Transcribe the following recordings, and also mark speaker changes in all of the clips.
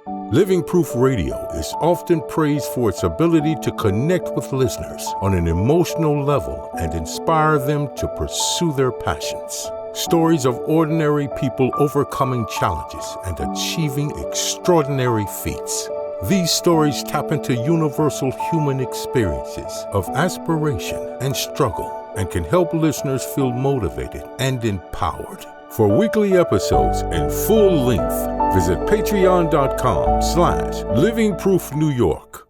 Speaker 1: Living Proof Radio is often praised for its ability to connect with listeners on an emotional level and inspire them to pursue their passions. Stories of ordinary people overcoming challenges and achieving extraordinary feats. These stories tap into universal human experiences of aspiration and struggle and can help listeners feel motivated and empowered. For weekly episodes and full length, visit patreon.com/livingproofnewyork.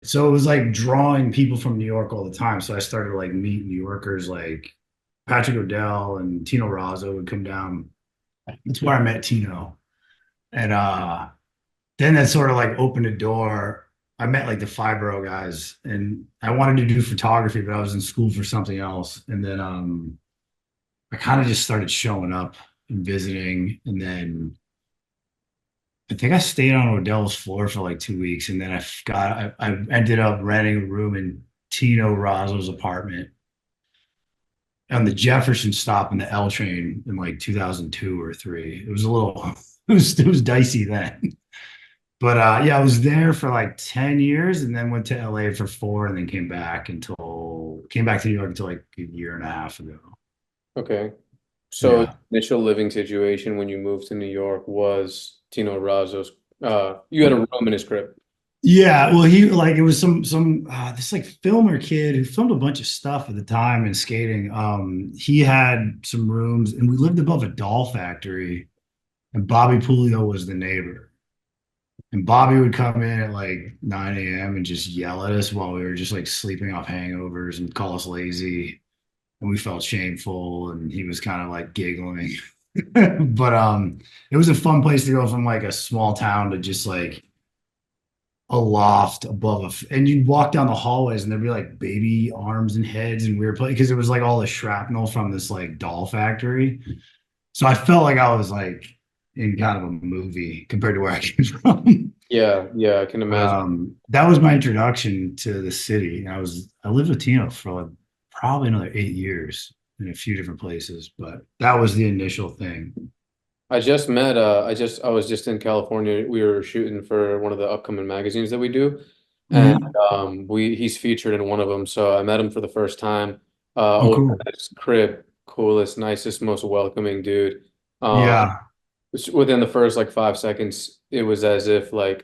Speaker 2: So it was like drawing people from New York all the time. So I started to like meet New Yorkers like Patrick O'Dell and Tino Razzo would come down. That's where I met Tino. And then that sort of like opened a door. I met like the Fibro guys and I wanted to do photography, but I was in school for something else. And then I kind of just started showing up and visiting. And then I think I stayed on Odell's floor for like 2 weeks. And then I ended up renting a room in Tino Razzo's apartment on the Jefferson stop in the L train in like 2002 or three. It was a little, it was dicey then. But yeah, I was there for like 10 years and then went to LA for 4 and then came back to New York until like a year and a half ago.
Speaker 3: Okay. So
Speaker 2: Yeah.
Speaker 3: initial living situation when you moved to New York was Tino Razzo's, you had a room in his crib.
Speaker 2: Yeah, well, he like it was some this like filmer kid who filmed a bunch of stuff at the time in skating. He had some rooms, and we lived above a doll factory, and Bobby Pulio was the neighbor. And Bobby would come in at like 9 a.m. and just yell at us while we were just like sleeping off hangovers and call us lazy, and we felt shameful, and he was kind of like giggling. But it was a fun place to go from like a small town to just like a loft above and you'd walk down the hallways and there'd be like baby arms and heads and weird places because it was like all the shrapnel from this like doll factory. So I felt like I was like in kind of a movie compared to where I came from.
Speaker 3: Yeah, I can imagine.
Speaker 2: That was my introduction to the city. I lived with Tino for like probably another 8 years in a few different places, but that was the initial thing.
Speaker 3: I just met I was just in California. We were shooting for one of the upcoming magazines that we do. And he's featured in one of them. So I met him for the first time. Over
Speaker 2: Cool.
Speaker 3: at his crib, coolest, nicest, most welcoming dude.
Speaker 2: Yeah.
Speaker 3: Within the first like 5 seconds, it was as if like,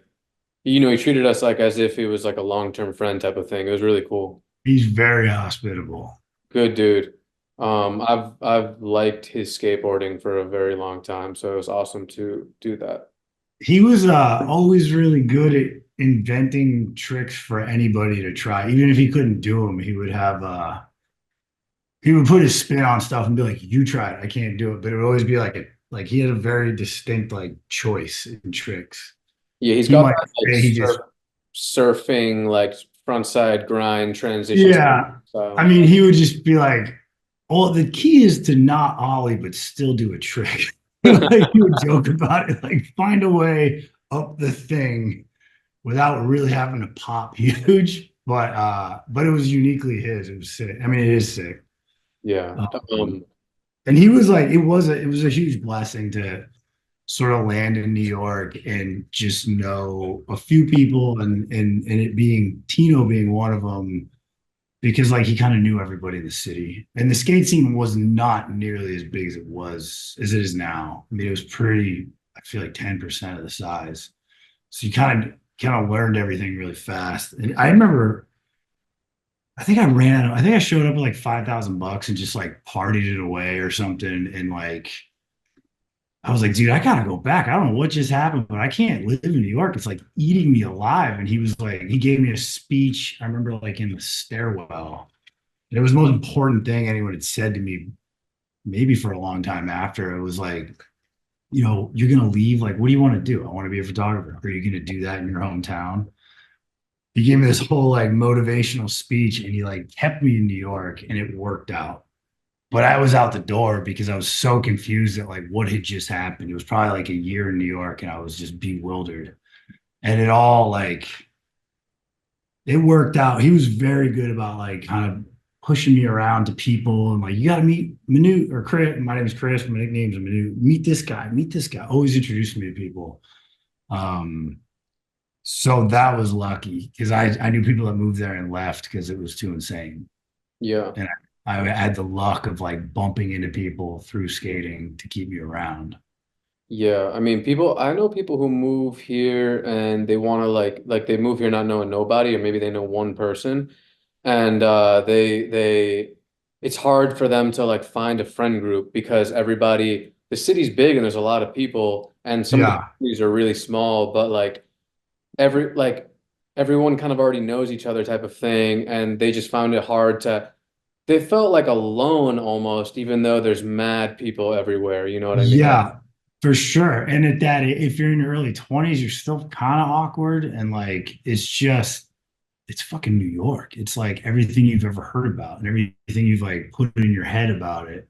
Speaker 3: he treated us like as if he was like a long-term friend type of thing. It was really cool.
Speaker 2: He's very hospitable.
Speaker 3: Good dude. I've liked his skateboarding for a very long time, so it was awesome to do that.
Speaker 2: He was always really good at inventing tricks for anybody to try. Even if he couldn't do them, he would put his spin on stuff and be like, "You try it, I can't do it." But it would always be like he had a very distinct like choice in tricks.
Speaker 3: Yeah, he's got that like surfing like front side grind transition.
Speaker 2: Yeah, I mean, he would just be like, "Well, the key is to not ollie, but still do a trick." Like he would joke about it, like find a way up the thing without really having to pop huge. But it was uniquely his. It was sick. I mean, it is sick.
Speaker 3: Yeah.
Speaker 2: And he was like, it was a huge blessing to sort of land in New York and just know a few people and it being Tino being one of them. Because like he kind of knew everybody in the city, and the skate scene was not nearly as big as it is now. I mean, it was pretty. I feel like 10% of the size. So you kind of learned everything really fast. And I remember, I think I showed up with like $5,000 and just like partied it away or something. And like, I was like, dude, I gotta go back. I don't know what just happened, but I can't live in New York. It's like eating me alive. And he was like, he gave me a speech. I remember like in the stairwell. And it was the most important thing anyone had said to me, maybe for a long time after. It was like, you're gonna leave. Like, what do you want to do? I want to be a photographer. Are you gonna do that in your hometown? He gave me this whole like motivational speech and he like kept me in New York and it worked out. But I was out the door because I was so confused at like what had just happened. It was probably like a year in New York and I was just bewildered. And it all like it worked out. He was very good about like kind of pushing me around to people and like, you got to meet Manute or Chris. My name is Chris. My nickname's Manute. Meet this guy. Always introducing me to people. So that was lucky because I knew people that moved there and left because it was too insane.
Speaker 3: Yeah.
Speaker 2: And I had the luck of like bumping into people through skating to keep me around.
Speaker 3: Yeah, I mean, I know people who move here and they want to like they move here not knowing nobody, or maybe they know one person, and it's hard for them to like find a friend group because the city's big and there's a lot of people, and some of the
Speaker 2: Yeah.
Speaker 3: cities are really small, but like everyone kind of already knows each other type of thing, and they just found it hard they felt like alone almost, even though there's mad people everywhere, you know what I mean?
Speaker 2: Yeah, for sure. And at that, if you're in your early 20s, you're still kind of awkward. And like, it's fucking New York. It's like everything you've ever heard about and everything you've like put in your head about it.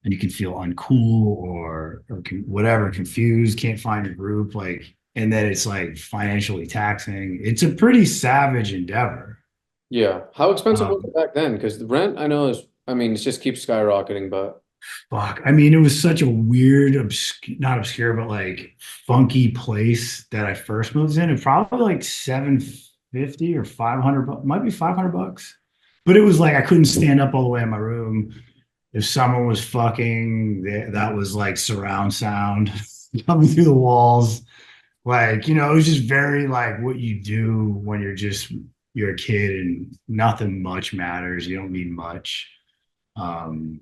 Speaker 2: And you can feel uncool whatever, confused, can't find a group. Like, and then it's like financially taxing. It's a pretty savage endeavor.
Speaker 3: Yeah. How expensive was
Speaker 2: Um,
Speaker 3: it back then? Because the rent I know I mean, it just keeps skyrocketing, but
Speaker 2: Fuck. I mean, it was such a weird, not obscure, but like funky place that I first moved in. It probably like 750 or 500, might be 500 bucks. But it was like I couldn't stand up all the way in my room. If someone was fucking, that was like surround sound coming through the walls. Like, it was just very like what you do when you're a kid and nothing much matters. You don't need much. Um,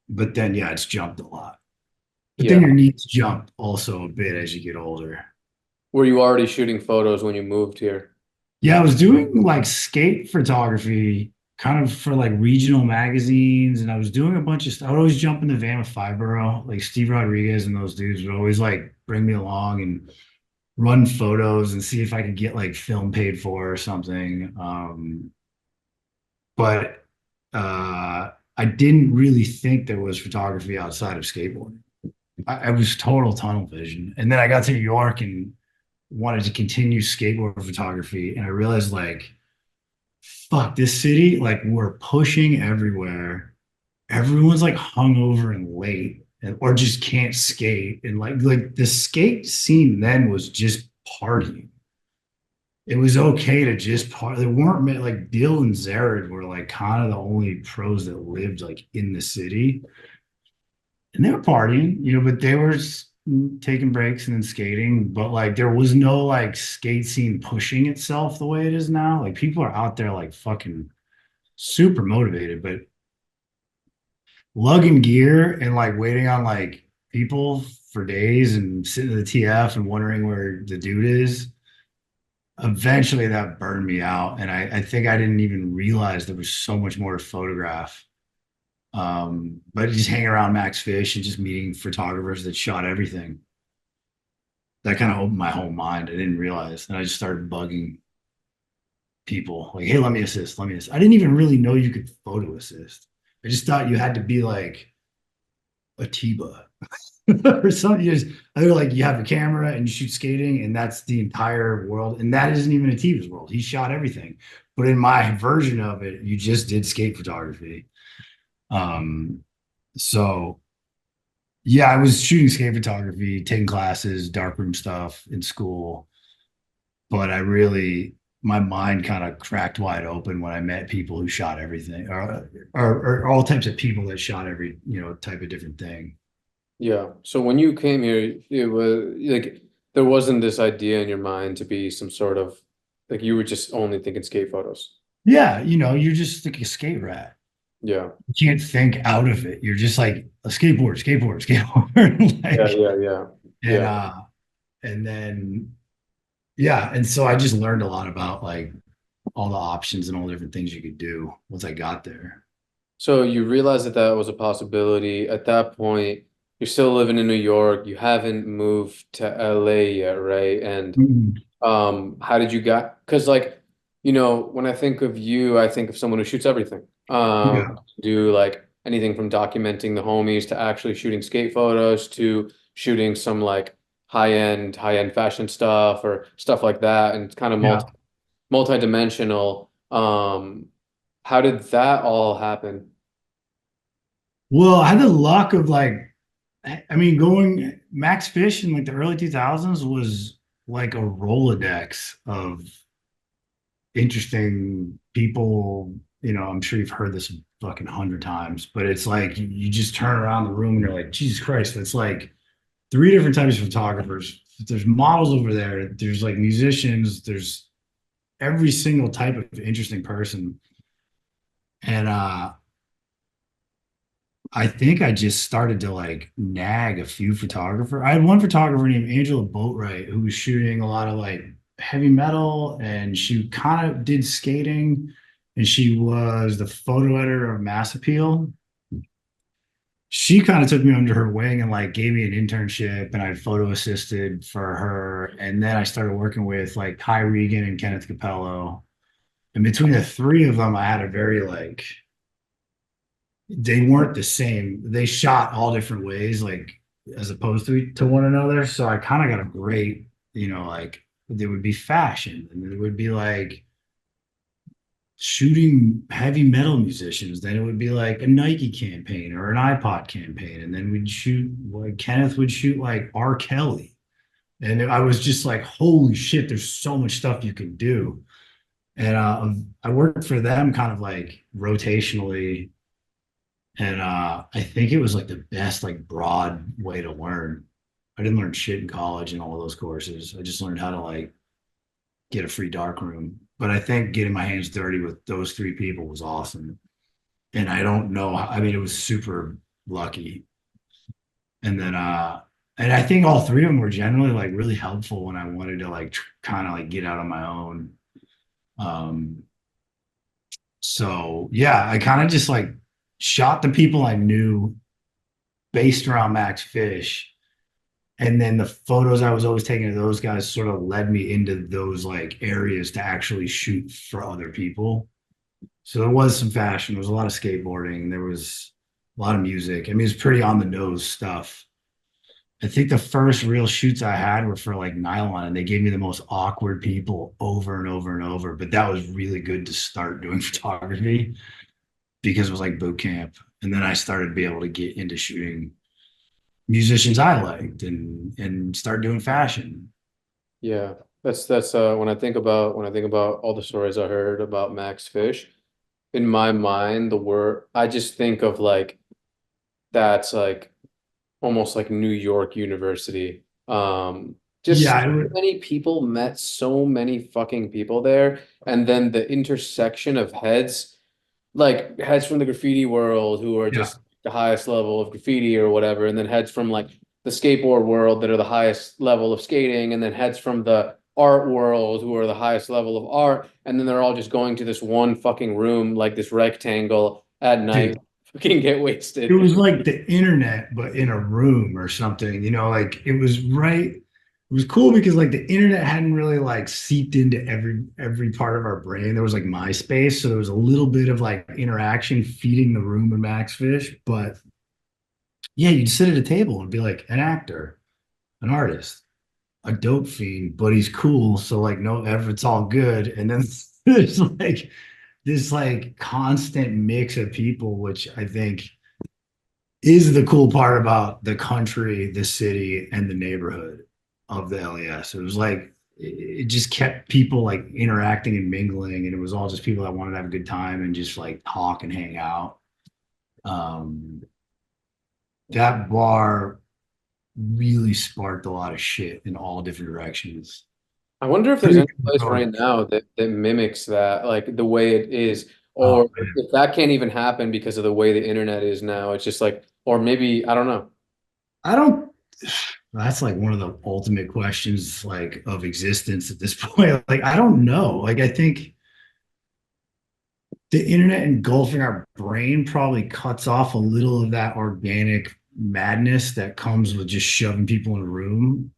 Speaker 2: but then yeah, it's jumped a lot. But then
Speaker 3: yeah.
Speaker 2: your needs jump also a bit as you get older.
Speaker 3: Were you already shooting photos when you moved here?
Speaker 2: Yeah, I was doing like skate photography kind of for like regional magazines, and I was doing a bunch of stuff. I would always jump in the van with Fibro, like Steve Rodriguez and those dudes would always like bring me along and run photos and see if I could get like film paid for or something. But I didn't really think there was photography outside of skateboarding. I was total tunnel vision. And then I got to New York and wanted to continue skateboard photography. And I realized like, fuck, this city, like we're pushing everywhere. Everyone's like hungover and late or just can't skate. And like the skate scene then was just partying. It was okay to just party. They weren't like Dill and Zared were like kind of the only pros that lived like in the city. And they were partying, but they were taking breaks and then skating. But like, there was no like skate scene pushing itself the way it is now. Like, people are out there like fucking super motivated, but lugging gear and like waiting on like people for days and sitting in the TF and wondering where the dude is. Eventually, that burned me out, and I think I didn't even realize there was so much more to photograph. But just hanging around Max Fish and just meeting photographers that shot everything. That kind of opened my whole mind. I didn't realize. And I just started bugging people like, hey, let me assist, let me assist. I didn't even really know you could photo assist. I just thought you had to be like a Tiba or something. I feel like you have a camera and you shoot skating, and that's the entire world. And that isn't even a Tiba's world. He shot everything. But in my version of it, you just did skate photography. So yeah, I was shooting skate photography, taking classes, darkroom stuff in school, but my mind kind of cracked wide open when I met people who shot everything, or all types of people that shot every, type of different thing.
Speaker 3: Yeah. So when you came here, it was like there wasn't this idea in your mind to be some sort of like you were just only thinking skate photos.
Speaker 2: Yeah, you're just like a skate rat.
Speaker 3: Yeah.
Speaker 2: You can't think out of it. You're just like a skateboard.
Speaker 3: Yeah,
Speaker 2: Like,
Speaker 3: yeah, yeah.
Speaker 2: and
Speaker 3: Yeah.
Speaker 2: and then yeah, and so I just learned a lot about like all the options and all the different things you could do once I got there.
Speaker 3: So you realized that that was a possibility. At that point, you're still living in New York. You haven't moved to LA yet, right? And
Speaker 2: Mhm.
Speaker 3: how did you get? Because like, when I think of you, I think of someone who shoots everything.
Speaker 2: Yeah,
Speaker 3: Do like anything from documenting the homies to actually shooting skate photos to shooting some like high-end fashion stuff or stuff like that, and it's kind of
Speaker 2: yeah.
Speaker 3: multi-dimensional. How did that all happen?
Speaker 2: Well, I had the luck of like, I mean, going Max Fish in like the early 2000s was like a Rolodex of interesting people. You know, I'm sure you've heard this fucking 100 times, but it's like you just turn around the room and you're like, Jesus Christ, it's like three different types of photographers. There's models over there. There's like musicians. There's every single type of interesting person. And I think I just started to like nag a few photographers. I had one photographer named Angela Boatwright who was shooting a lot of like heavy metal, and she kind of did skating, and she was the photo editor of Mass Appeal. She kind of took me under her wing and like gave me an internship, and I photo assisted for her. And then I started working with like Kai Regan and Kenneth Capello. And between the three of them, I had a very like they weren't the same. They shot all different ways, like as opposed to one another. So I kind of got a great, like there would be fashion, and there would be like shooting heavy metal musicians. Then it would be like a Nike campaign or an iPod campaign, and then we'd shoot like Kenneth would shoot like R. Kelly, and I was just like, holy shit, there's so much stuff you can do. And I worked for them kind of like rotationally, and I think it was like the best like broad way to learn. I didn't learn shit in college and all of those courses. I just learned how to like get a free dark room. But I think getting my hands dirty with those three people was awesome. And I don't know, I mean, it was super lucky. And then and I think all three of them were generally like really helpful when I wanted to like kind of like get out on my own. Um so yeah, I kind of just like shot the people I knew based around Max Fish. And then the photos I was always taking of those guys sort of led me into those like areas to actually shoot for other people. So there was some fashion, there was a lot of skateboarding, there was a lot of music. I mean, it's pretty on the nose stuff. I think the first real shoots I had were for like Nylon, and they gave me the most awkward people over and over and over. But that was really good to start doing photography because it was like boot camp. And then I started to be able to get into shooting musicians I liked and start doing fashion.
Speaker 3: Yeah, that's when I think about all the stories I heard about Max Fish, in my mind, the word I just think of like that's like almost like New York University. Just
Speaker 2: Yeah,
Speaker 3: so
Speaker 2: I would.
Speaker 3: many people met so many fucking people there, and then the intersection of heads, like heads from the graffiti world who are
Speaker 2: Yeah,
Speaker 3: just the highest level of graffiti or whatever, and then heads from like the skateboard world that are the highest level of skating, and then heads from the art world who are the highest level of art, and then they're all just going to this one fucking room, like this rectangle at night,
Speaker 2: dude.
Speaker 3: fucking get
Speaker 2: It
Speaker 3: wasted.
Speaker 2: was like the internet, but in a room or something. Like it was right. It was cool because like the internet hadn't really like seeped into every part of our brain. There was like MySpace, so there was a little bit of like interaction feeding the room in Max Fish. But yeah, you'd sit at a table and be like an actor, an artist, a dope fiend, but he's cool. So like no ever it's all good. And then there's like this like constant mix of people, which I think is the cool part about the country, the city, and the neighborhood of the LES. It was like it just kept people like interacting and mingling, and it was all just people that wanted to have a good time and just like talk and hang out. Um, that bar really sparked a lot of shit in all different directions.
Speaker 3: I wonder if there's
Speaker 2: Pretty
Speaker 3: any place right
Speaker 2: good.
Speaker 3: now that mimics that, like the way it is,
Speaker 2: Oh,
Speaker 3: or if that can't even happen because of the way the internet is now. It's just like, or maybe I don't know.
Speaker 2: I don't. That's like one of the ultimate questions like of existence at this point. Like I don't know. Like I think the internet engulfing our brain probably cuts off a little of that organic madness that comes with just shoving people in a room.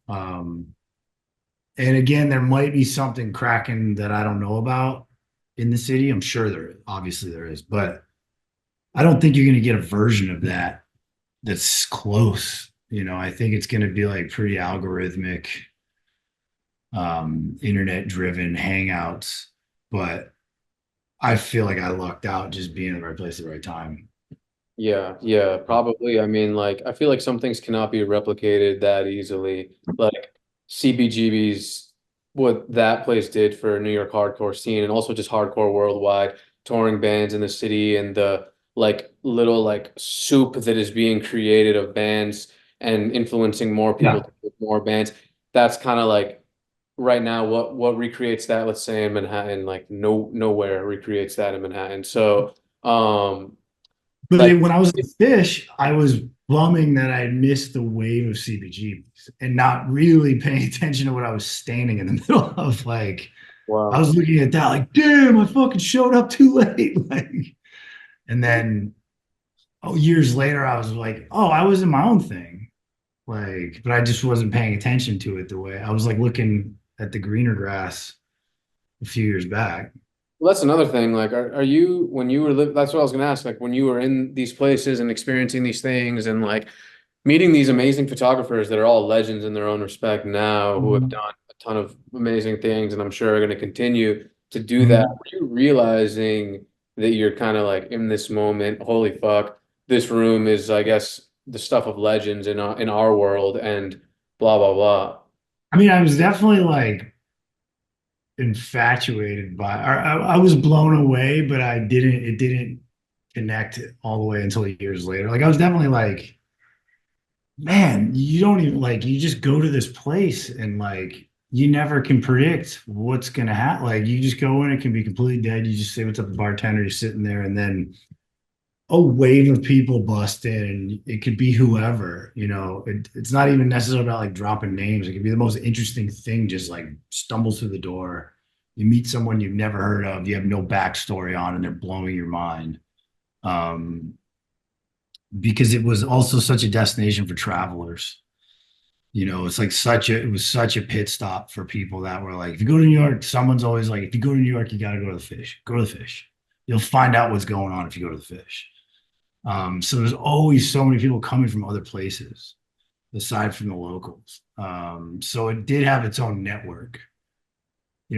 Speaker 2: And again, there might be something cracking that I don't know about in the city. I'm sure there is. Obviously there is, but I don't think you're going to get a version of that that's close. I think it's going to be like pretty algorithmic, internet driven hangouts. But I feel like I lucked out just being in the right place at the right time.
Speaker 3: Yeah, probably. I mean, like, I feel like some things cannot be replicated that easily. Like CBGB's, what that place did for New York hardcore scene, and also just hardcore worldwide, touring bands in the city, and the like little like soup that is being created of bands and influencing more people
Speaker 2: Yeah.
Speaker 3: to make more bands. That's kind of like right now what recreates that, let's say in Manhattan, like nowhere recreates that in Manhattan. So,
Speaker 2: But
Speaker 3: like.
Speaker 2: when I was at Fish, I was bumming that I had missed the wave of CBGBs and not really paying attention to what I was standing in the middle of. Like, I
Speaker 3: Wow.
Speaker 2: was looking at that, like, damn, I fucking showed up too late. Like, and then years later, I was like, oh, I was in my own thing. Like, but I just wasn't paying attention to it the way I was like looking at the greener grass a few years back.
Speaker 3: Well, that's another thing. Like, are you when you were that's what I was gonna ask. Like, when you were in these places and experiencing these things and like meeting these amazing photographers that are all legends in their own respect now, who have
Speaker 2: Mhm.
Speaker 3: done a ton of amazing things and I'm sure are going to continue to do that.
Speaker 2: Mhm.
Speaker 3: Were you realizing that you're kind of like in this moment, holy fuck, this room is, I guess, the stuff of legends in our world and blah blah blah.
Speaker 2: I mean, I was definitely like infatuated by, or I was blown away, but it didn't connect all the way until years later. Like, I was definitely like, man, you don't even like, you just go to this place and like, you never can predict what's going to happen. Like, you just go in, it can be completely dead. You just say what's up to the bartender, you're sitting there, and then a wave of people bust in, and it could be whoever, it's not even necessarily about like dropping names. It could be the most interesting thing, just like stumbles through the door. You meet someone you've never heard of, you have no backstory on, and they're blowing your mind. Um, because it was also such a destination for travelers. It's like it was such a pit stop for people that were like, if you go to New York, someone's always like, if you go to New York, you got to go to the Fish. Go to the Fish. You'll find out what's going on if you go to the Fish. So there's always so many people coming from other places aside from the locals. So it did have its own network.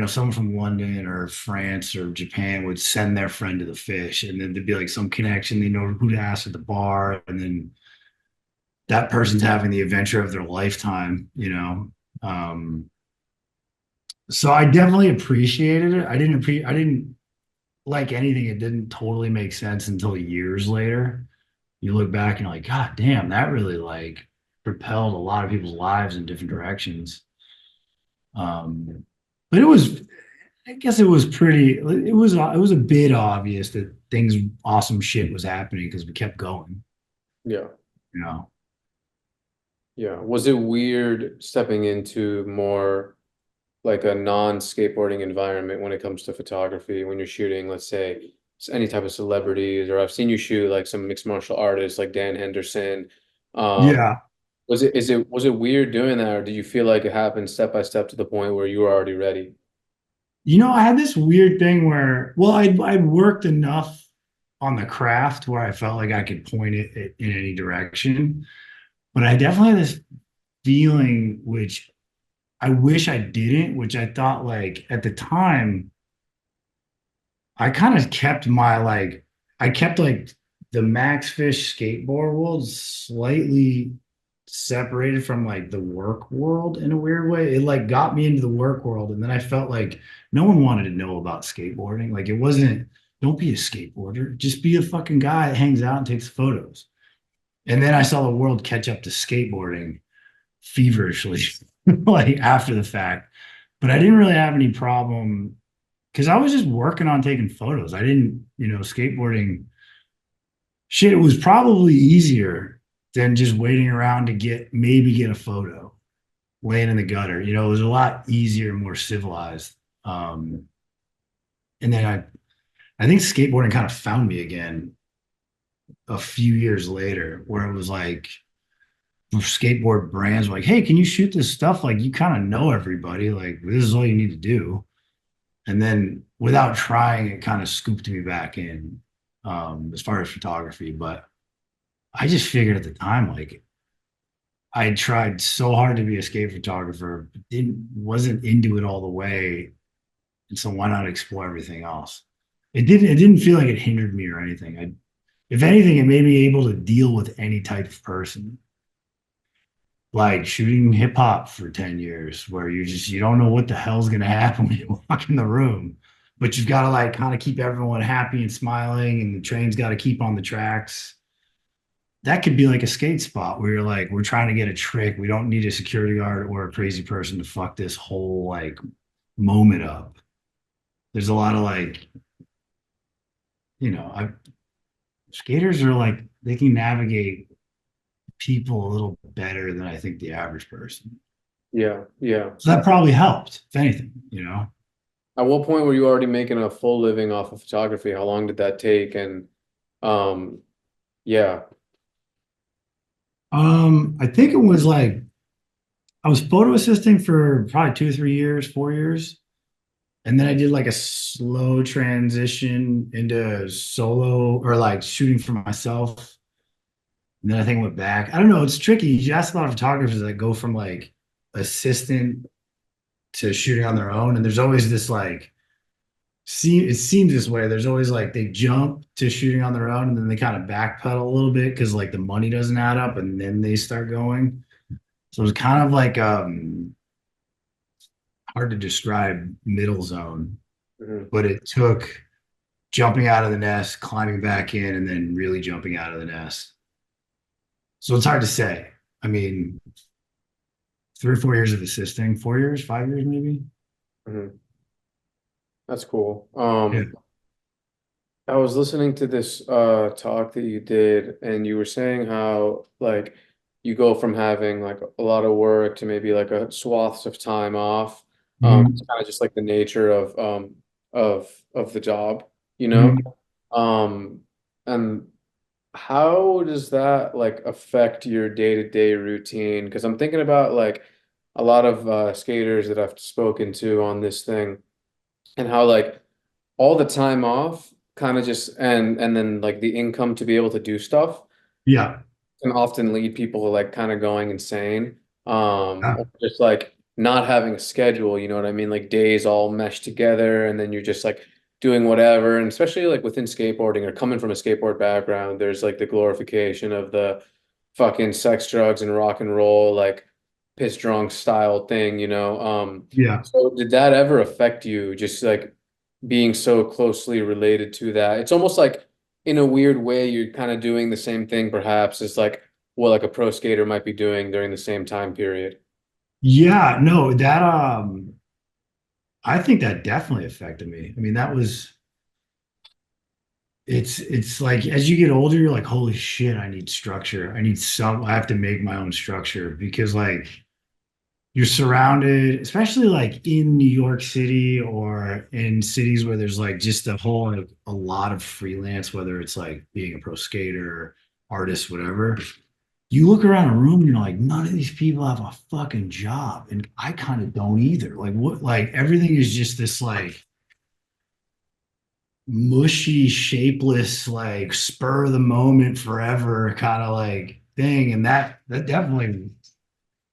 Speaker 2: Someone from London or France or Japan would send their friend to the Fish, and then there'd be like some connection. They know who to ask at the bar, and then that person's having the adventure of their lifetime. So I definitely appreciated it. I didn't like anything. It didn't totally make sense until years later. You look back and you're like, God damn, that really like propelled a lot of people's lives in different directions. Um, but I guess it was it was a bit obvious that awesome shit was happening because we kept going,
Speaker 3: Yeah.
Speaker 2: you know.
Speaker 3: Yeah. Was it weird stepping into more like a non-skateboarding environment when it comes to photography when you're shooting, let's say, any type of celebrities, or I've seen you shoot like some mixed martial artists like Dan Henderson. Um,
Speaker 2: Yeah.
Speaker 3: was it weird doing that, or did you feel like it happened step by step to the point where you were already ready?
Speaker 2: I had this weird thing where, well, I'd worked enough on the craft where I felt like I could point it in any direction. But I definitely had this feeling, which I wish I didn't, which I thought like at the time, I kind of kept I kept like the Max Fish skateboard world slightly separated from like the work world in a weird way. It like got me into the work world. And then I felt like no one wanted to know about skateboarding. Like, it wasn't, don't be a skateboarder, just be a fucking guy that hangs out and takes photos. And then I saw the world catch up to skateboarding feverishly, like after the fact. But I didn't really have any problem because I was just working on taking photos. I didn't, skateboarding shit. It was probably easier than just waiting around to maybe get a photo laying in the gutter. It was a lot easier, more civilized. Um, and then I think skateboarding kind of found me again a few years later, where it was like skateboard brands were like, hey, can you shoot this stuff? Like, you kind of know everybody. Like, this is all you need to do. And then without trying, it kind of scooped me back in, as far as photography. But I just figured at the time, like, I tried so hard to be a skate photographer, but wasn't into it all the way. And so why not explore everything else? It didn't feel like it hindered me or anything. if anything, it made me able to deal with any type of person. Like shooting hip hop for 10 years, where you don't know what the hell's gonna happen when you walk in the room. But you've got to like kind of keep everyone happy and smiling, and the train's got to keep on the tracks. That could be like a skate spot where you're like, we're trying to get a trick. We don't need a security guard or a crazy person to fuck this whole like moment up. There's a lot of like, I skaters are like they can navigate people a little better than I think the average person.
Speaker 3: Yeah, yeah.
Speaker 2: So that probably helped, if anything.
Speaker 3: At what point were you already making a full living off of photography? How long did that take? And yeah.
Speaker 2: I think it was like I was photo assisting for probably 2 or 3 years, 4 years. And then I did like a slow transition into solo or like shooting for myself. And then I think I went back. I don't know. It's tricky. You ask a lot of photographers that go from like assistant to shooting on their own. And there's always this like, it seems this way. There's always like they jump to shooting on their own and then they kind of backpedal a little bit because like the money doesn't add up and then they start going. So it's kind of like hard to describe middle zone, but it took jumping out of the nest, climbing back in, and then really jumping out of the nest. So it's hard to say. I mean, 3 or 4 years of assisting, 4 years, 5 years, maybe.
Speaker 3: That's cool.
Speaker 2: Yeah.
Speaker 3: I was listening to this talk that you did, and you were saying how like you go from having like a lot of work to maybe like a swaths of time off. It's kind of just like the nature of the job, you know? And how does that like affect your day-to-day routine? Because I'm thinking about like a lot of skaters that I've spoken to on this thing, and how like all the time off kind of just and then like the income to be able to do stuff
Speaker 2: Yeah.
Speaker 3: can often lead people to like kind of going insane.
Speaker 2: Yeah.
Speaker 3: Or just like not having a schedule, you know what I mean? Like days all meshed together and then you're just like doing whatever. And especially like within skateboarding or coming from a skateboard background, there's like the glorification of the fucking sex, drugs, and rock and roll, like piss drunk style thing, you know?
Speaker 2: Yeah.
Speaker 3: So did that ever affect you, just like being so closely related to that? It's almost like in a weird way, you're kind of doing the same thing, perhaps, as like what like a pro skater might be doing during the same time period.
Speaker 2: Yeah. No, that I think that definitely affected me. I mean, it's like as you get older, you're like, holy shit, I need structure. I have to make my own structure because like you're surrounded, especially like in New York City or in cities where there's like just a whole like, a lot of freelance, whether it's like being a pro skater, artist, whatever. You look around a room and you're like, none of these people have a fucking job. And I kind of don't either. Like what like everything is just this like mushy, shapeless, like spur of the moment forever kind of like thing. And that definitely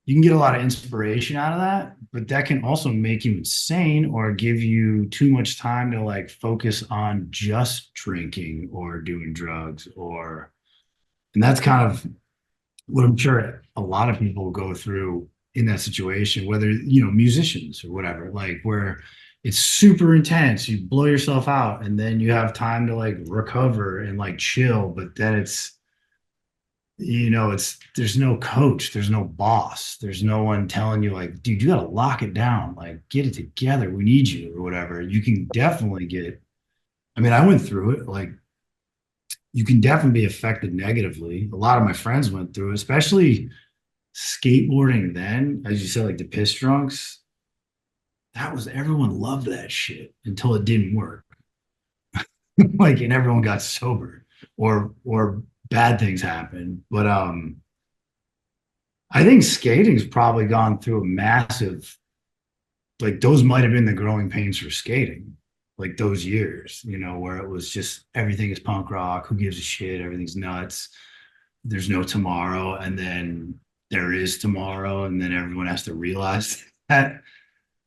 Speaker 2: you can get a lot of inspiration out of that, but that can also make you insane or give you too much time to like focus on just drinking or doing drugs and that's kind of what I'm sure a lot of people go through in that situation, whether, musicians or whatever, like where it's super intense, you blow yourself out and then you have time to like recover and like chill, but then there's no coach, there's no boss, there's no one telling you like, dude, you got to lock it down, like get it together, we need you or whatever. You can definitely I mean, I went through it, like you can definitely be affected negatively. A lot of my friends went through it, especially skateboarding then, as you said, like the piss drunks. Everyone loved that shit until it didn't work. Like, and everyone got sober or bad things happened. But I think skating's probably gone through a massive, like those might have been the growing pains for skating, like those years, where it was just everything is punk rock, who gives a shit, everything's nuts, there's no tomorrow, and then there is tomorrow, and then everyone has to realize that.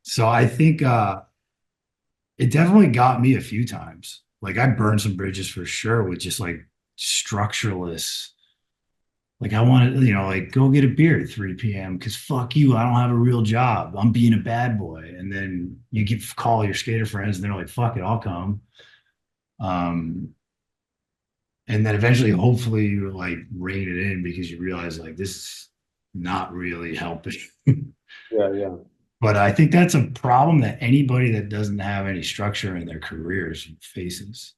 Speaker 2: So I think it definitely got me a few times. Like I burned some bridges for sure with just like structureless. Like I want to, like go get a beer at 3 p.m. because fuck you, I don't have a real job. I'm being a bad boy. And then you call your skater friends and they're like, fuck it, I'll come. Um, and then eventually, hopefully, you like rein it in because you realize like this is not really helping.
Speaker 3: Yeah, yeah.
Speaker 2: But I think that's a problem that anybody that doesn't have any structure in their careers faces.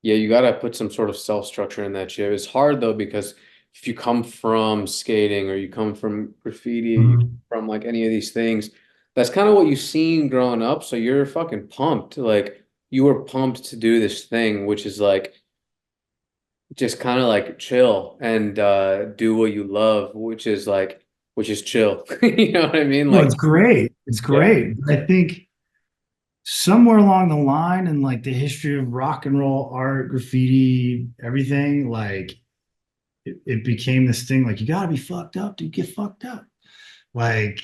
Speaker 3: Yeah, you got to put some sort of self-structure in that shit. It's hard though, because if you come from skating or you come from graffiti, you come from like any of these things, that's kind of what you've seen growing up. So you're fucking pumped. Like you were pumped to do this thing, which is like just kind of like chill and do what you love, which is chill. You know what I mean?
Speaker 2: Well,
Speaker 3: Like,
Speaker 2: it's great. It's
Speaker 3: yeah.
Speaker 2: great. I think somewhere along the line in like the history of rock and roll art, graffiti, everything, like it became this thing like you gotta be fucked up to get fucked up. Like,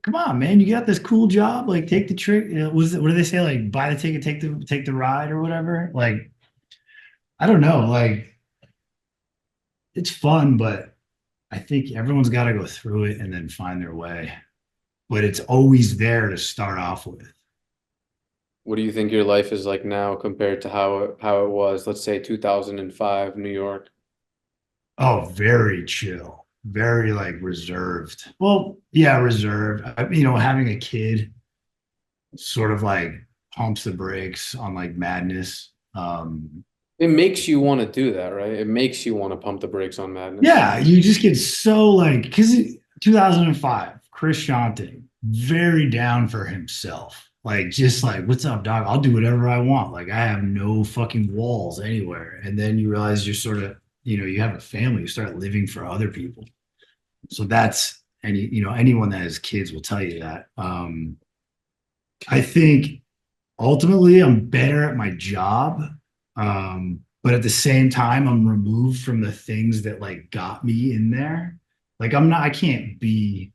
Speaker 2: come on, man, you got this cool job. Like, take the trick. What do they say? Like, buy the ticket, take the ride or whatever. Like, I don't know. Like, it's fun, but I think everyone's got to go through it and then find their way. But it's always there to start off with.
Speaker 3: What do you think your life is like now compared to how it was, let's say 2005 New York?
Speaker 2: Oh, very chill, very like reserved. Well, yeah, reserved. Having a kid sort of like pumps the brakes on like madness.
Speaker 3: It makes you want to do that, right? It makes you want to pump the brakes on madness.
Speaker 2: Yeah, you just get so like because 2005, Chris Shonting, very down for himself. Like just like, what's up, dog? I'll do whatever I want. Like I have no fucking walls anywhere. And then you realize you're sort of, you have a family, you start living for other people. So that's anyone that has kids will tell you that. I think ultimately I'm better at my job. But at the same time, I'm removed from the things that like got me in there. Like I can't be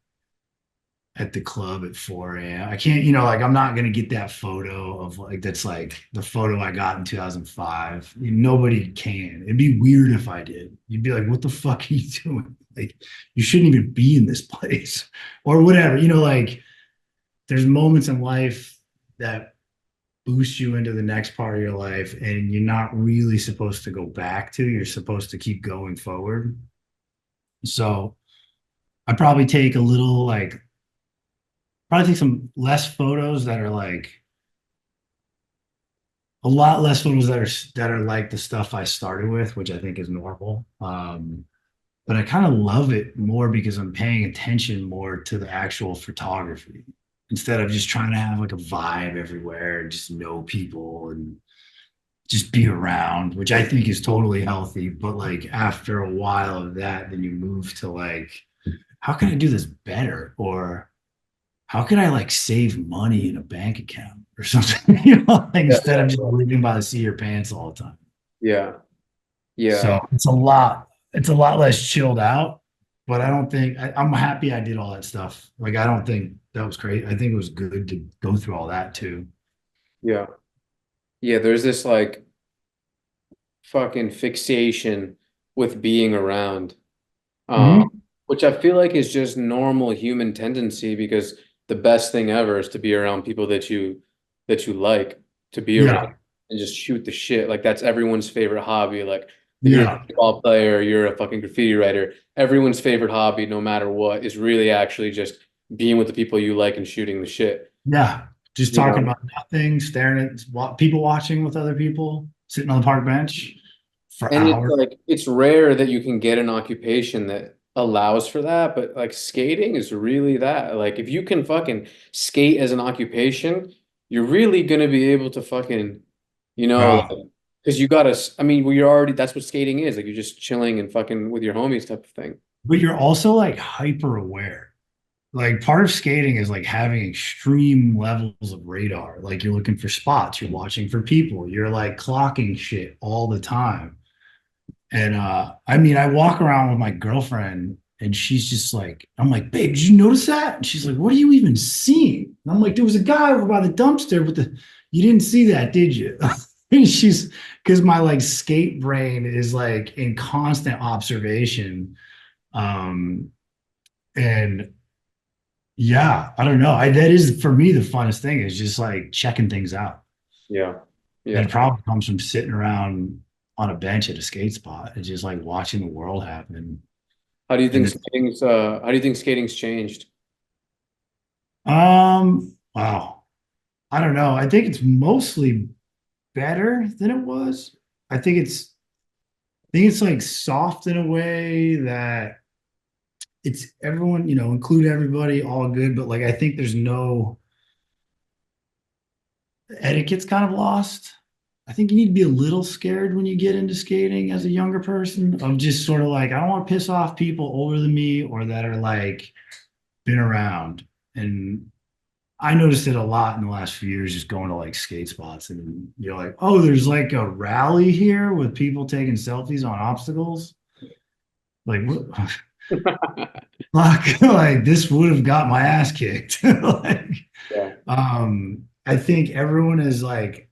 Speaker 2: at the club at 4 a.m. I can't, like I'm not gonna get that photo of like that's like the photo I got in 2005. Nobody can. It'd be weird if I did. You'd be like, what the fuck are you doing? Like you shouldn't even be in this place or whatever. Like there's moments in life that boost you into the next part of your life and you're not really supposed to go back to. You're supposed to keep going forward. So I probably take some less photos that are like a lot less photos that are like the stuff I started with, which I think is normal. But I kind of love it more because I'm paying attention more to the actual photography instead of just trying to have like a vibe everywhere and just know people and just be around, which I think is totally healthy. But like after a while of that, then you move to like, how can I do this better? Or how can I like save money in a bank account or something? Like
Speaker 3: Yeah,
Speaker 2: instead of just living by the seat of your pants all the time.
Speaker 3: yeah, yeah.
Speaker 2: So it's a lot less chilled out, but I don't think I'm happy I did all that stuff. Like I don't think that was great. I think it was good to go through all that too.
Speaker 3: Yeah. Yeah, there's this like fucking fixation with being around,
Speaker 2: Mhm.
Speaker 3: which I feel like is just normal human tendency because the best thing ever is to be around people that you like to be around
Speaker 2: Yeah.
Speaker 3: and just shoot the shit. Like that's everyone's favorite hobby. Like if you're a
Speaker 2: Yeah.
Speaker 3: basketball player, you're a fucking graffiti writer, everyone's favorite hobby, no matter what, is really actually just being with the people you like and shooting the shit.
Speaker 2: Yeah. Just
Speaker 3: You
Speaker 2: talking
Speaker 3: know?
Speaker 2: about nothing, staring at people watching with other people, sitting on the park bench for
Speaker 3: And it's
Speaker 2: hours.
Speaker 3: like it's rare that you can get an occupation that allows for that, but like skating is really that. Like if you can fucking skate as an occupation, you're really gonna be able to fucking,
Speaker 2: Uh,
Speaker 3: like, because you gotta, I mean, well, you're already, that's what skating is. Like you're just chilling and fucking with your homies type of thing.
Speaker 2: but you're also like hyper aware. Like part of skating is like having extreme levels of radar. Like you're looking for spots, you're watching for people, you're like clocking shit all the time. And I mean, I walk around with my girlfriend and she's just like, I'm like, babe, did you notice that? And she's like, what are you even seeing? And I'm like, there was a guy over by the dumpster with you didn't see that, did you? she's because my like skate brain is like in constant observation. Um, and yeah, I don't know. That is for me the funnest thing is just like checking things out.
Speaker 3: Yeah.
Speaker 2: And
Speaker 3: Yeah.
Speaker 2: it probably comes from sitting around on a bench at a skate spot and just like watching the world happen. And it's
Speaker 3: How do you think skating's changed?
Speaker 2: wow. I don't know. I think it's mostly better than it was. I think it's like soft in a way that it's everyone, include everybody, all good, but like I think there's no etiquette's kind of lost. I think you need to be a little scared when you get into skating as a younger person of just sort of like, I don't want to piss off people older than me or that are like been around. And I noticed it a lot in the last few years, just going to like skate spots and you're like, oh, there's like a rally here with people taking selfies on obstacles. Like, what? Fuck, like this would have got my ass kicked. Like,
Speaker 3: Yeah.
Speaker 2: I think everyone is like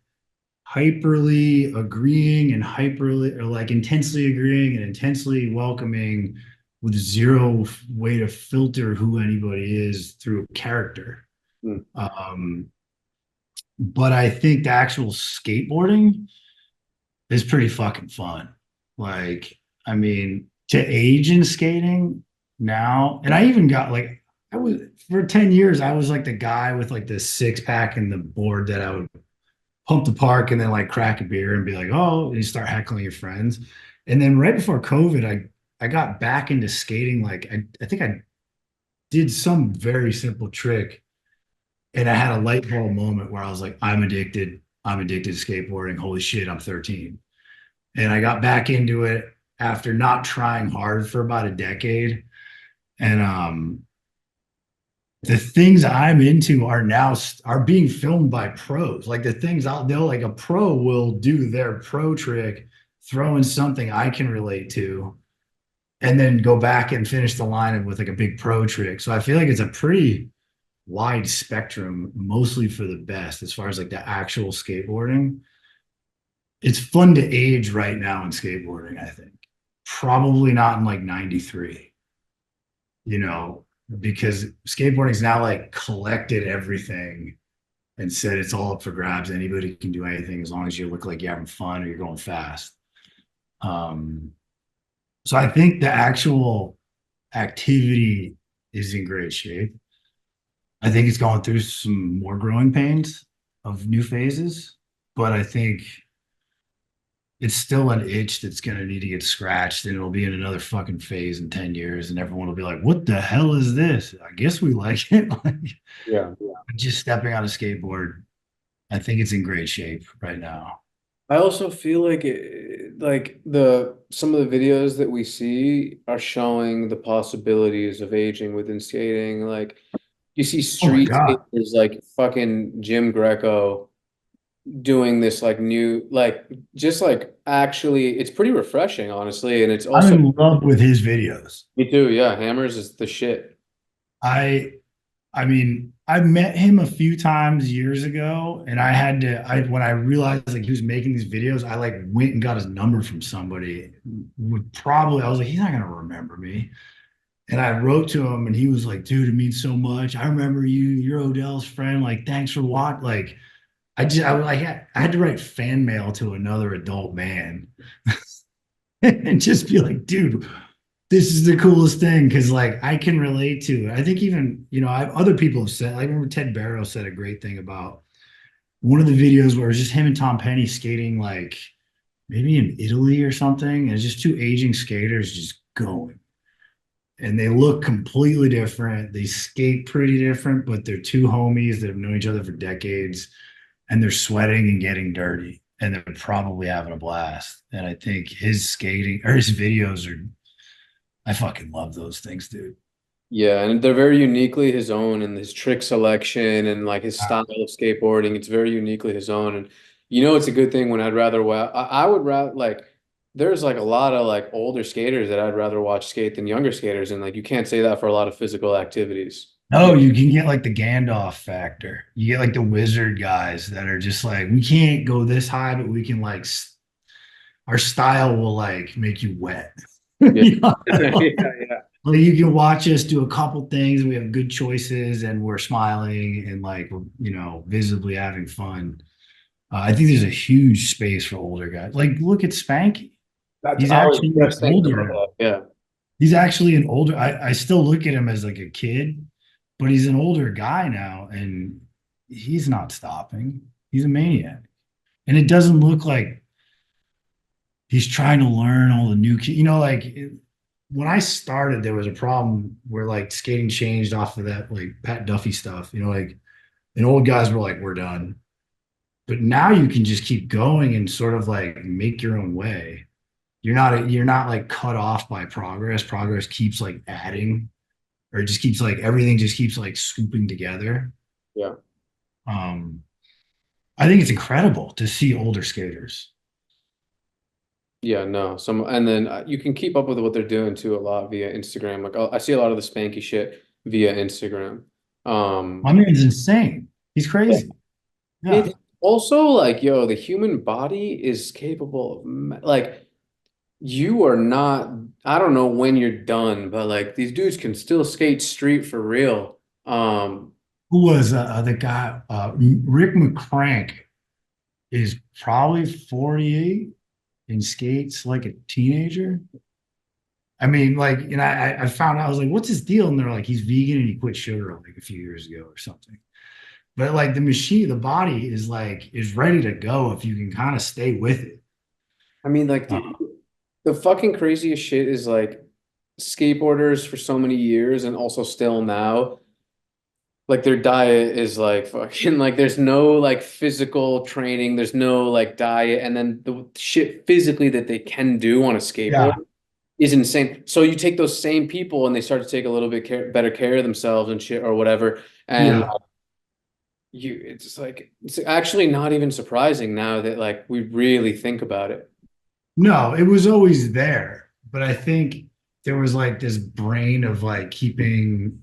Speaker 2: hyperly agreeing and hyperly or like intensely agreeing and intensely welcoming with zero way to filter who anybody is through character.
Speaker 3: Mm.
Speaker 2: But I think the actual skateboarding is pretty fucking fun. Like, I mean, to age in skating now, and I even got like, I was for 10 years, I was like the guy with like the six pack and the board that I would pump the park and then like crack a beer and be like, oh, and you start heckling your friends. And then right before COVID, I got back into skating. Like, I think I did some very simple trick and I had a light bulb moment where I was like, I'm addicted. I'm addicted to skateboarding. Holy shit, I'm 13. And I got back into it after not trying hard for about a decade. And the things I'm into are now are being filmed by pros. Like the things they'll like a pro will do their pro trick, throw in something I can relate to, and then go back and finish the line with like a big pro trick. So I feel like it's a pretty wide spectrum, mostly for the best as far as like the actual skateboarding. It's fun to age right now in skateboarding, I think. Probably not in like 93, you know, because skateboarding is now like collected everything and said it's all up for grabs. Anybody can do anything as long as you look like you're having fun or you're going fast. Um, so I think the actual activity is in great shape. I think it's going through some more growing pains of new phases, but I think it's still an itch that's going to need to get scratched and it'll be in another fucking phase in 10 years and everyone will be like, what the hell is this? I guess we like it. Like,
Speaker 3: Yeah.
Speaker 2: just stepping on a skateboard, I think it's in great shape right now.
Speaker 3: I also feel like like some of the videos that we see are showing the possibilities of aging within skating. Like you see
Speaker 2: Oh my
Speaker 3: street
Speaker 2: God.
Speaker 3: skaters like fucking Jim Greco doing this like new like just like actually it's pretty refreshing honestly and it's
Speaker 2: I'm
Speaker 3: also
Speaker 2: in love with his videos.
Speaker 3: me too, yeah, Hammers is the shit.
Speaker 2: I I mean, I've met him a few times years ago, and I when I realized like he was making these videos, I like went and got his number from somebody. Would probably I was like, he's not gonna remember me. And I wrote to him, and he was like, dude, it means so much. I remember you. You're Odell's friend. Like, thanks for what. Like, I had to write fan mail to another adult man and just be like, dude, this is the coolest thing because like I can relate to it. I think even other people have said. I remember Ted Barrow said a great thing about one of the videos where it was just him and Tom Penny skating like maybe in Italy or something, and it's just two aging skaters just going, and they look completely different. They skate pretty different, but they're two homies that have known each other for decades, and they're sweating and getting dirty, and they're probably having a blast. And I think his skating or his videos are I fucking love those things, dude.
Speaker 3: Yeah, and they're very uniquely his own, and his trick selection and like his style of skateboarding, it's very uniquely his own. And it's a good thing when I would rather like there's like a lot of like older skaters that I'd rather watch skate than younger skaters, and like you can't say that for a lot of physical activities.
Speaker 2: No, you can get like the Gandalf factor. You get like the wizard guys that are just like, we can't go this high, but we can like our style will like make you wet.
Speaker 3: Yeah.
Speaker 2: You know?
Speaker 3: Yeah, yeah.
Speaker 2: Like you can watch us do a couple things. We have good choices and we're smiling and like, visibly having fun. I think there's a huge space for older guys. Like, look at Spanky.
Speaker 3: That's
Speaker 2: He's
Speaker 3: I was
Speaker 2: actually
Speaker 3: just thinking about
Speaker 2: older.
Speaker 3: that. Yeah.
Speaker 2: He's actually an older. I still look at him as like a kid, but he's an older guy now, and he's not stopping. He's a maniac, and it doesn't look like he's trying to learn all the new. When I started, there was a problem where like skating changed off of that like Pat Duffy stuff. And old guys were like, "We're done." But now you can just keep going and sort of like make your own way. You're not like cut off by progress. Progress keeps like adding, or it just keeps like everything just keeps like swooping together.
Speaker 3: Yeah.
Speaker 2: Um, I think it's incredible to see older skaters.
Speaker 3: Yeah, no. And then you can keep up with what they're doing too a lot via Instagram. Like I see a lot of the Spanky shit via Instagram.
Speaker 2: My man's insane. He's
Speaker 3: Yeah.
Speaker 2: crazy. Yeah.
Speaker 3: It's also like, yo, the human body is capable of like you are not, I don't know when you're done, but like these dudes can still skate street for real.
Speaker 2: Who was the guy? Rick McCrank is probably 48 and skates like a teenager. I mean, like, I found out, I was like, what's his deal? And they're like, he's vegan and he quit sugar like a few years ago or something. But like the machine, the body is ready to go if you can kind of stay with it.
Speaker 3: I mean, like
Speaker 2: Uh,
Speaker 3: the fucking craziest shit is like skateboarders for so many years and also still now. Like their diet is like fucking like there's no like physical training, there's no like diet, and then the shit physically that they can do on a skateboard
Speaker 2: yeah,
Speaker 3: is insane. So you take those same people and they start to take a little bit better care of themselves and shit or whatever, and
Speaker 2: yeah.
Speaker 3: it's just like it's actually not even surprising now that like we really think about it.
Speaker 2: No, it was always there, but I think there was like this brain of like keeping,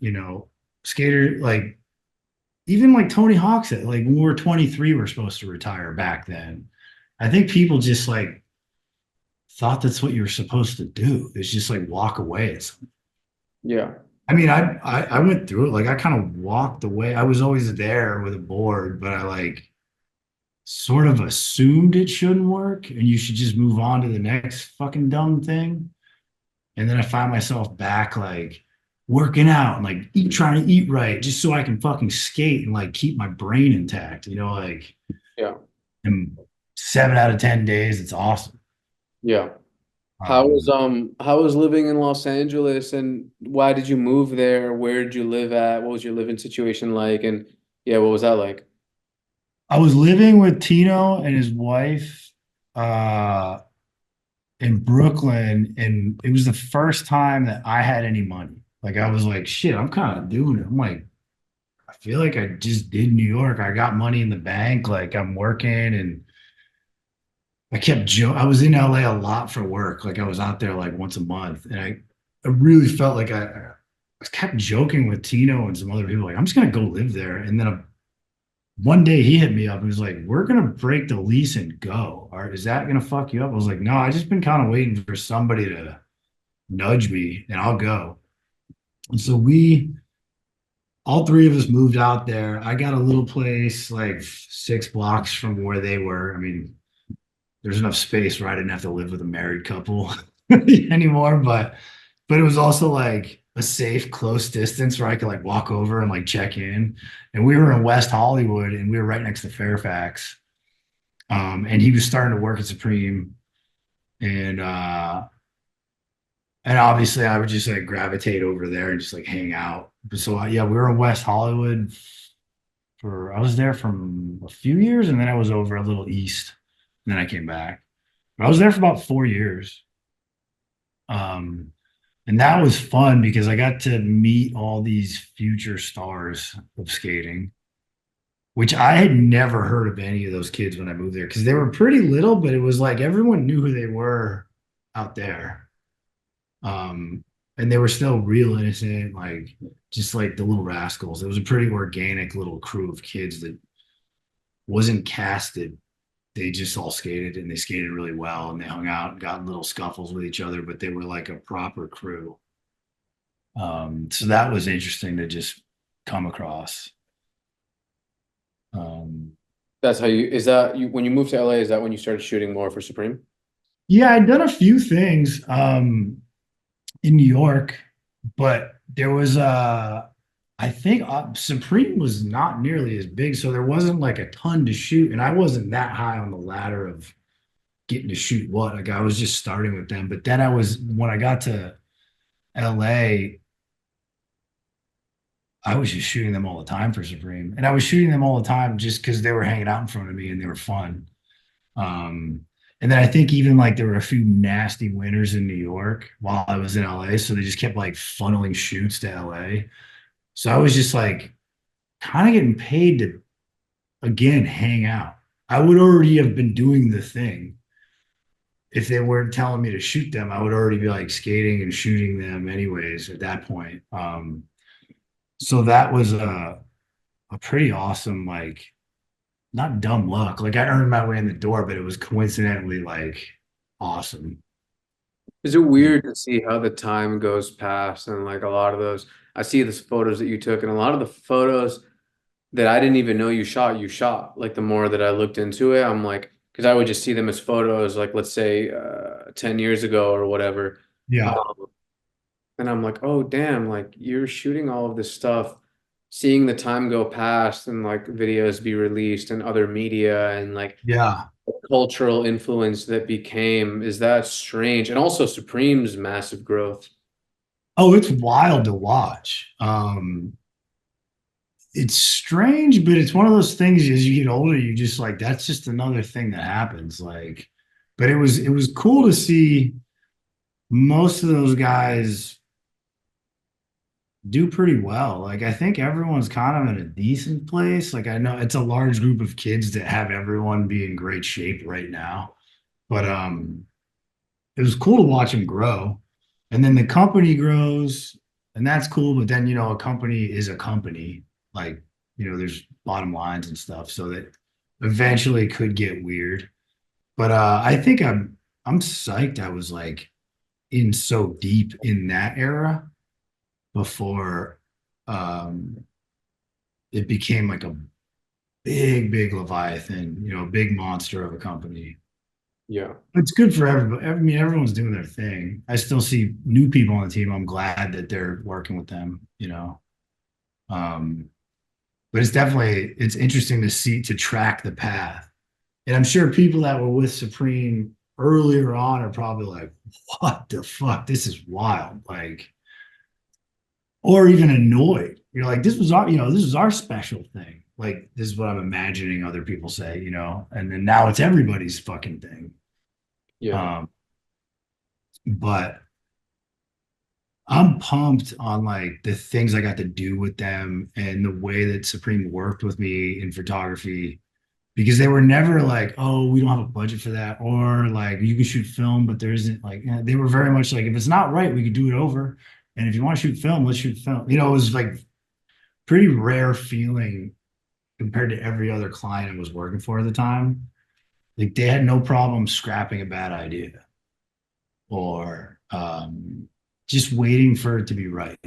Speaker 2: skater like even like Tony Hawk said, like when we were 23, we're supposed to retire back then. I think people just like thought that's what you were supposed to do. It's just like walk away.
Speaker 3: Yeah.
Speaker 2: I mean, I went through it. Like I kind of walked away. I was always there with a board, but I like sort of assumed it shouldn't work and you should just move on to the next fucking dumb thing. And then I find myself back like working out and like trying to eat right just so I can fucking skate and like keep my brain intact, like
Speaker 3: Yeah.
Speaker 2: in 7 out of 10 days, it's awesome.
Speaker 3: Yeah.
Speaker 2: Um,
Speaker 3: How was living in Los Angeles, and why did you move there? Where did you live at? What was your living situation like? And yeah, what was that like?
Speaker 2: I was living with Tino and his wife uh in Brooklyn, and it was the first time that I had any money. Like I was like, shit, I'm kind of doing it. I'm like, I feel like I just did New York. I got money in the bank, like I'm working, and I was in LA a lot for work. Like I was out there like once a month, and I really felt like I kept joking with Tino and some other people, like I'm just gonna go live there. And then one day he hit me up and was like, "We're gonna break the lease and go. Or is that gonna fuck you up?" I was like, "No, I just been kind of waiting for somebody to nudge me, and I'll go." And so all three of us moved out there. I got a little place like 6 blocks from where they were. I mean, there's enough space where I didn't have to live with a married couple anymore, but it was also like a safe, close distance where I could like walk over and like check in. And we were in West Hollywood and we were right next to Fairfax. And he was starting to work at Supreme. And obviously I would just like gravitate over there and just like hang out. But so yeah, we were in West Hollywood I was there from a few years and then I was over a little east. And then I came back. But I was there for about 4 years. Um, and that was fun because I got to meet all these future stars of skating, which I had never heard of any of those kids when I moved there because they were pretty little, but it was like everyone knew who they were out there. And they were still real innocent, like just like the Little Rascals. It was a pretty organic little crew of kids that wasn't casted. They just all skated and they skated really well and they hung out and got in little scuffles with each other, but they were like a proper crew. So that was interesting to just come across.
Speaker 3: That's how you, is that you, when you moved to LA, is that when you started shooting more for Supreme?
Speaker 2: Yeah, I'd done a few things in New York, but there was I think Supreme was not nearly as big, so there wasn't like a ton to shoot, and I wasn't that high on the ladder of getting to shoot what. Like I was just starting with them, but then I was when I got to LA, I was just shooting them all the time for Supreme, and I was shooting them all the time just because they were hanging out in front of me and they were fun. Um, and then I think even like there were a few nasty winters in New York while I was in LA, so they just kept like funneling shoots to LA. So I was just like kind of getting paid to again hang out. I would already have been doing the thing. If they weren't telling me to shoot them, I would already be like skating and shooting them anyways at that point. So that was a pretty awesome, like not dumb luck. Like I earned my way in the door, but it was coincidentally like awesome.
Speaker 3: Is it weird to see how the time goes past and like a lot of those, I see the photos that you took and a lot of the photos that I didn't even know you shot. Like the more that I looked into it, I'm like, because I would just see them as photos, like let's say 10 years ago or whatever.
Speaker 2: Yeah.
Speaker 3: Um, and I'm like, oh damn, like you're shooting all of this stuff, seeing the time go past and like videos be released and other media and like
Speaker 2: Yeah.
Speaker 3: the cultural influence that became, is that strange? And also Supreme's massive growth.
Speaker 2: Oh, it's wild to watch. It's strange, but it's one of those things as you get older, you just like that's just another thing that happens. Like, but it was cool to see most of those guys do pretty well. Like I think everyone's kind of in a decent place. Like I know it's a large group of kids that have everyone be in great shape right now. But it was cool to watch them grow. And then the company grows, and that's cool. But then, a company is a company. Like, there's bottom lines and stuff. So that eventually could get weird. But I think I'm psyched I was like in so deep in that era before um it became like a big, big Leviathan, a big monster of a company.
Speaker 3: Yeah.
Speaker 2: It's good for everybody. I mean, everyone's doing their thing. I still see new people on the team. I'm glad that they're working with them. Um, but it's interesting to see to track the path. And I'm sure people that were with Supreme earlier on are probably like, what the fuck? This is wild. Like, or even annoyed. You're like, this was our special thing. Like, this is what I'm imagining other people say, and then now it's everybody's fucking thing.
Speaker 3: Yeah.
Speaker 2: But I'm pumped on like the things I got to do with them and the way that Supreme worked with me in photography because they were never like, oh, we don't have a budget for that, or like you can shoot film, but there isn't like they were very much like if it's not right, we could do it over. And if you want to shoot film, let's shoot film. It was like pretty rare feeling compared to every other client I was working for at the time. Like they had no problem scrapping a bad idea or just waiting for it to be right.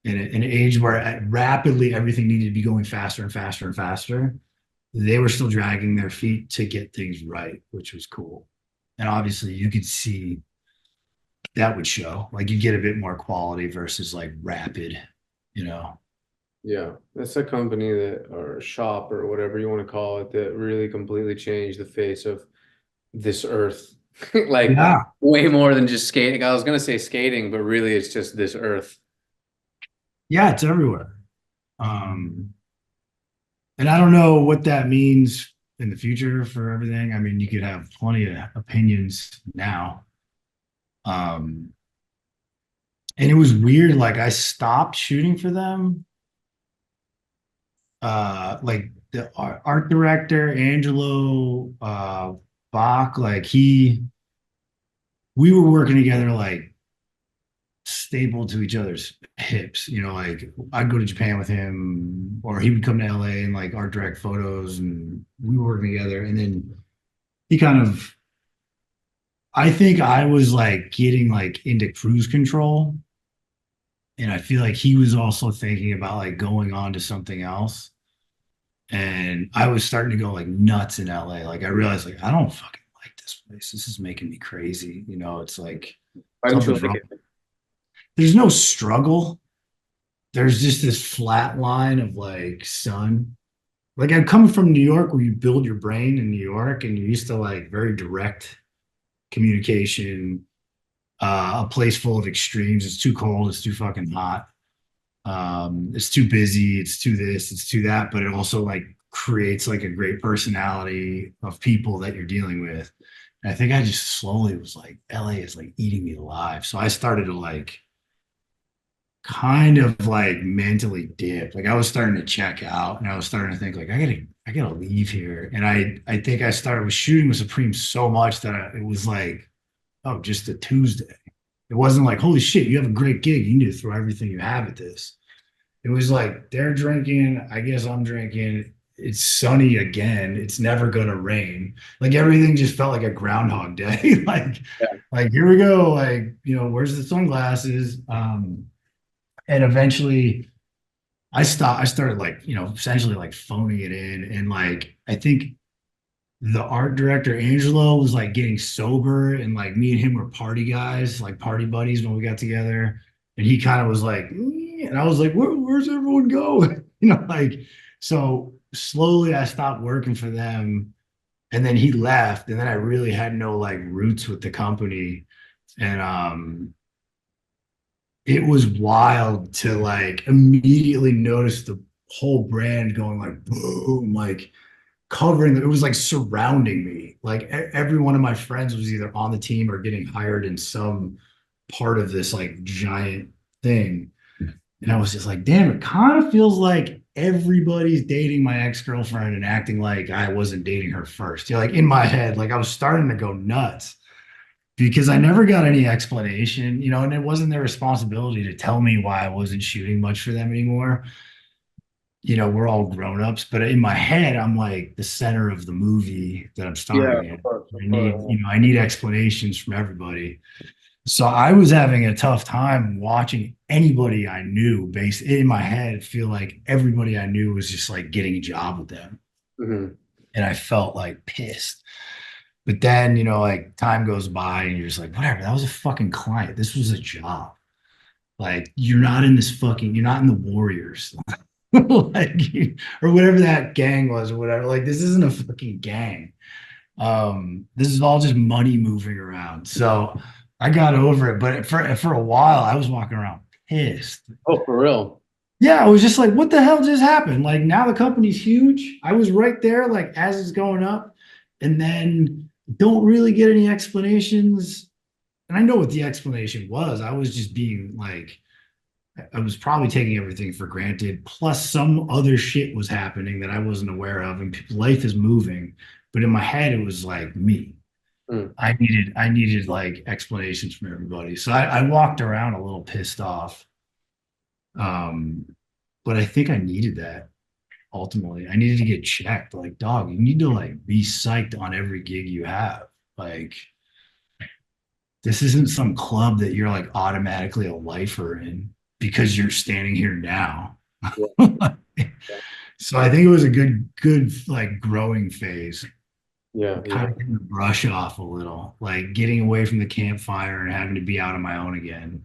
Speaker 2: In an age where rapidly everything needed to be going faster and faster and faster, they were still dragging their feet to get things right, which was cool. And obviously, you could see that would show. Like you get a bit more quality versus like rapid.
Speaker 3: Yeah. That's a company that, or a shop or whatever you want to call it, that really completely changed the face of this earth. Like
Speaker 2: Yeah.
Speaker 3: way more than just skating. I was gonna say skating, but really it's just this earth.
Speaker 2: Yeah, it's everywhere. Um, and I don't know what that means in the future for everything. I mean, you could have plenty of opinions now. Um, and it was weird. Like I stopped shooting for them. Like the art director, Angelo Bach, like we were working together like stapled to each other's hips. You know, like I'd go to Japan with him, or he would come to LA and like art direct photos, and we were working together. And then he kind of, I think I was like getting like into cruise control, and I feel like he was also thinking about like going on to something else. And I was starting to go like nuts in LA. Like I realized like I don't fucking like this place. This is making me crazy. You know, it's like
Speaker 3: Why didn't you
Speaker 2: something's
Speaker 3: like
Speaker 2: wrong.
Speaker 3: it?
Speaker 2: There's no struggle. There's just this flat line of like sun. Like I'm coming from New York where you build your brain in New York and you're used to like very direct communication, a place full of extremes. It's too cold, it's too fucking hot. It's too busy, it's too this, it's too that, but it also like creates like a great personality of people that you're dealing with. And I think I just slowly was like, LA is like eating me alive. So I started to like kind of like mentally dip. Like I was starting to check out and I was starting to think like I gotta leave here. And I think I started with shooting with Supreme so much that it was like, oh, just a Tuesday. It wasn't like, holy shit, you have a great gig. You need to throw everything you have at this. It was like they're drinking. I guess I'm drinking. It's sunny again. It's never gonna rain. Like everything just felt like a groundhog day.
Speaker 3: Yeah.
Speaker 2: Like here we go. Like, you know, where's the sunglasses? And eventually I stopped. I started like, you know, essentially like phoning it in. And like I think the art director Angelo was like getting sober, and like me and him were party guys, like party buddies when we got together. And he kind of was like, "Eh," and I was like, where's everyone go? You know, like so slowly I stopped working for them, and then he left, and then I really had no like roots with the company. And it was wild to like immediately notice the whole brand going like boom, like covering it was like surrounding me. Like every one of my friends was either on the team or getting hired in some part of this like giant thing. And I was just like, damn, it kind of feels like everybody's dating my ex-girlfriend and acting like I wasn't dating her first. You know, like in my head, like I was starting to go nuts because I never got any explanation, you know, and it wasn't their responsibility to tell me why I wasn't shooting much for them anymore. You know, we're all grown-ups, but in my head, I'm like the center of the movie that I'm
Speaker 3: Yeah,
Speaker 2: starring in.
Speaker 3: of course, of
Speaker 2: I need,
Speaker 3: course.
Speaker 2: you know, I need explanations from everybody. So I was having a tough time watching anybody I knew based in my head feel like everybody I knew was just like getting a job with them.
Speaker 3: Mhm.
Speaker 2: And I felt like pissed. But then, you know, like time goes by and you're just like, whatever, that was a fucking client. This was a job. Like you're not in this fucking, you're not in the Warriors. Like or whatever that gang was or whatever. Like this isn't a fucking gang. This is all just money moving around. So I got over it, but for a while I was walking around pissed.
Speaker 3: Oh, for real?
Speaker 2: Yeah, I was just like, what the hell just happened? Like now the company's huge. I was right there, like as it's going up, and then don't really get any explanations. And I know what the explanation was. I was just being like, I was probably taking everything for granted. Plus, some other shit was happening that I wasn't aware of, and life is moving. But in my head, it was like me.
Speaker 3: Mm.
Speaker 2: I needed like explanations from everybody. So I walked around a little pissed off. Um, but I think I needed that ultimately. I needed to get checked. Like, dog, you need to like be psyched on every gig you have. Like, this isn't some club that you're like automatically a lifer in because you're standing here now.
Speaker 3: Yeah, yeah,
Speaker 2: So I think it was a good like growing phase,
Speaker 3: yeah,
Speaker 2: kind
Speaker 3: yeah.
Speaker 2: of getting the brush off a little, like getting away from the campfire and having to be out on my own again.